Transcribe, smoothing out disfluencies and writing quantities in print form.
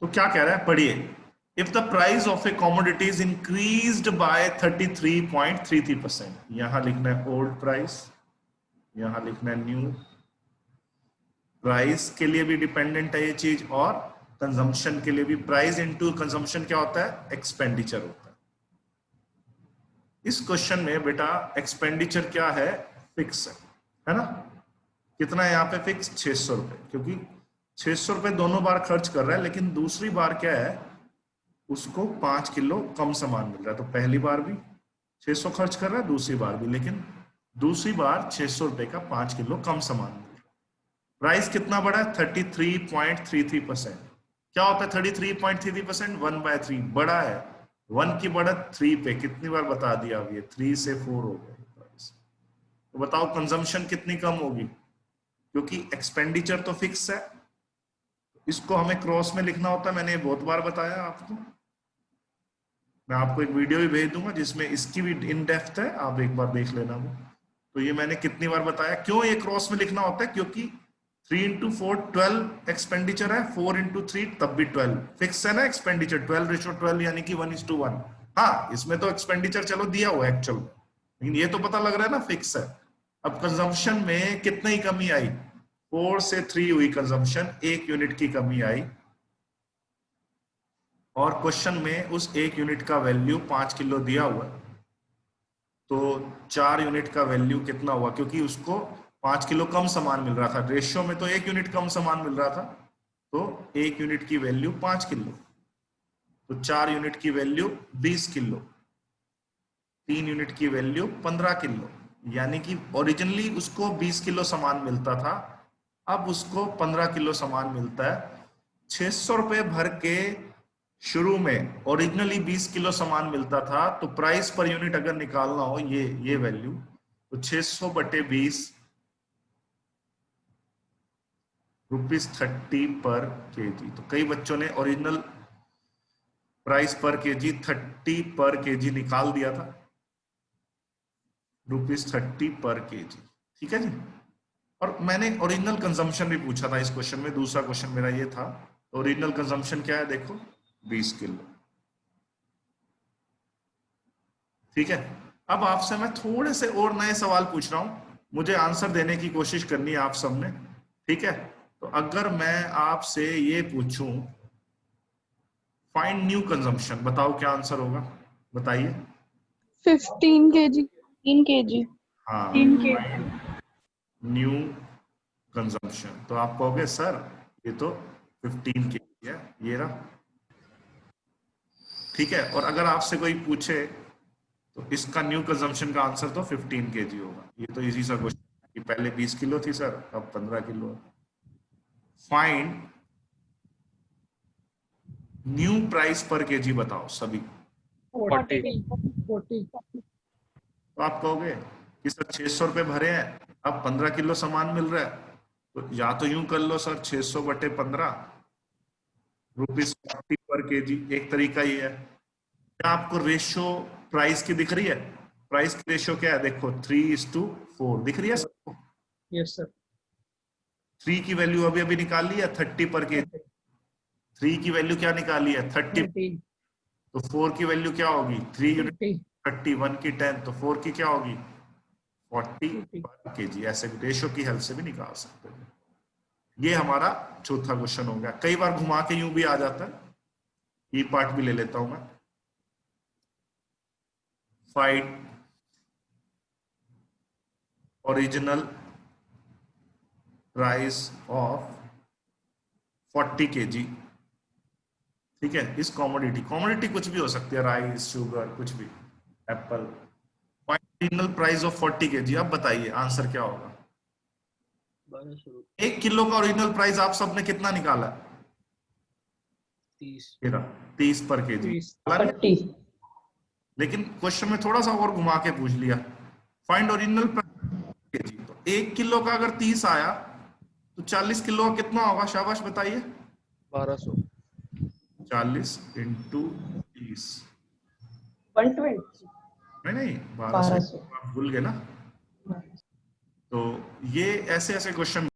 तो क्या कह रहा है, पढ़िए। If the price of A commodity is increased by 33.33%, यहां लिखना है ओल्ड प्राइस, यहां लिखना है न्यू प्राइस, के लिए भी डिपेंडेंट है ये चीज, और कंजम्पशन के लिए भी। प्राइस इनटू कंजम्पशन क्या होता है, एक्सपेंडिचर होता है। इस क्वेश्चन में बेटा एक्सपेंडिचर क्या है, फिक्स है ना। कितना है यहाँ पे फिक्स, 600 रुपए, क्योंकि 600 रुपए दोनों बार खर्च कर रहा है, लेकिन दूसरी बार क्या है, उसको 5 किलो कम सामान मिल रहा है। तो पहली बार भी 600 खर्च कर रहा है, दूसरी बार भी, लेकिन दूसरी बार 600 रुपए का 5 किलो कम सामान मिल रहा है। प्राइस कितना बढ़ा है, 33.33%। क्या होता है 33.33%, 1/3 बड़ा है। 1 की बढ़त 3 पे, कितनी बार बता दिया अब, ये 3 से 4 हो गए प्राइस। तो बताओ कंजम्पशन कितनी कम होगी, क्योंकि एक्सपेंडिचर तो फिक्स है। इसको हमें क्रॉस में लिखना होता है, मैंने बहुत बार बताया आपको। मैं आपको एक वीडियो भी भेज दूंगा जिसमें इसकी भी इन डेप्थ है, आप एक बार देख लेना वो। तो ये मैंने कितनी बार बताया, क्यों ये क्रॉस में लिखना होता है, क्योंकि 3 इंटू 4 12 एक्सपेंडिचर है, 4 इंटू 3 तब भी 12 फिक्स है ना एक्सपेंडिचर, 12:12 यानी कि 1:1। हाँ, इसमें तो एक्सपेंडिचर चलो दिया हुआ है एक्चुअल में, लेकिन ये तो पता लग रहा है ना फिक्स है। अब कंजम्पशन में कितनी कमी आई, 4 से 3 हुई कंजम्पशन, 1 यूनिट की कमी आई। और क्वेश्चन में उस 1 यूनिट का वैल्यू 5 किलो दिया हुआ है, तो 4 यूनिट का वैल्यू कितना हुआ, क्योंकि उसको 5 किलो कम सामान मिल रहा था, रेशियो में तो 1 यूनिट कम सामान मिल रहा था, तो 1 यूनिट की वैल्यू 5 किलो, तो 4 यूनिट की वैल्यू 20 किलो, 3 यूनिट की वैल्यू 15 किलो। यानी कि ओरिजिनली उसको 20 किलो सामान मिलता था, अब उसको 15 किलो सामान मिलता है। 600 रुपए भर के शुरू में ओरिजिनली 20 किलो सामान मिलता था, तो प्राइस पर यूनिट अगर निकालना हो ये वैल्यू, तो 600/20 ₹30 पर केजी। तो कई बच्चों ने ओरिजिनल प्राइस पर केजी 30 पर केजी निकाल दिया था, ₹30 पर केजी। ठीक है जी। और मैंने ओरिजिनल कंजम्पशन भी पूछा था इस क्वेश्चन में, दूसरा क्वेश्चन मेरा ये था। ओरिजिनल कंजम्पशन क्या है, देखो 20 किलो। ठीक है। अब आपसे मैं थोड़े से और नए सवाल पूछ रहा हूं, मुझे आंसर देने की कोशिश करनी है आप सबने। ठीक है। तो अगर मैं आपसे ये पूछूं फाइंड न्यू कंजम्पशन, बताओ क्या आंसर होगा, बताइए। 15 kg, 3 kg, हाँ, 3 kg। फाइंड न्यू कंजम्पशन, तो आप कहोगे सर ये तो 15 केजी है, ये रहा। ठीक है। और अगर आपसे कोई पूछे तो इसका न्यू कंजम्पशन का आंसर तो 15 केजी होगा। ये तो इजी सा क्वेश्चन कि पहले 20 किलो थी सर, अब 15 किलो है। फाइंड न्यू प्राइस पर केजी बताओ सभी। 40। तो आप कहोगे कि सर 600 रुपए भरे हैं, अब 15 किलो सामान मिल रहा है, तो या तो यूं कर लो सर 600/15 ₹40 पर केजी, एक तरीका ये है। क्या आपको रेशियो प्राइस की दिख रही है, प्राइस की रेशियो क्या है, देखो 3:4 दिख रही है सबको। Yes sir. 3 की वैल्यू अभी अभी निकाल ली है 30 पर केजी, 3 की वैल्यू क्या निकाली है 30, 30, तो 4 की वैल्यू क्या होगी 3 यूनिट 50, 31 की 10, तो 4 की क्या होगी 40 40। पर केजी। ऐसे रेशियो की हेल्प से भी निकाल सकते हैं। ये हमारा चौथा क्वेश्चन हो गया। कई बार घुमा के यूं भी आ जाता है, ई पार्ट भी ले लेता हूं मैं। Find original price of 40 KG. ठीक है। इस कॉमोडिटी, कॉमोडिटी कुछ भी हो सकती है, राइस, शुगर, कुछ भी, Apple. Final price of 40 KG. अब बताइए आंसर क्या होगा। 1 किलो का ओरिजिनल प्राइस आप सबने कितना निकाला, 30 पर केजी। 30। लेकिन क्वेश्चन में थोड़ा सा और घुमा के पूछ लिया, फाइंड ओरिजिनल प्राइस केजी। तो 1 किलो का अगर 30 आया, तो 40 किलो का कितना होगा, शाबाश बताइए। 1200। 40 इंटू 30, 120। नहीं नहीं 1200 1200। आप भूल गए ना। तो ये ऐसे ऐसे क्वेश्चन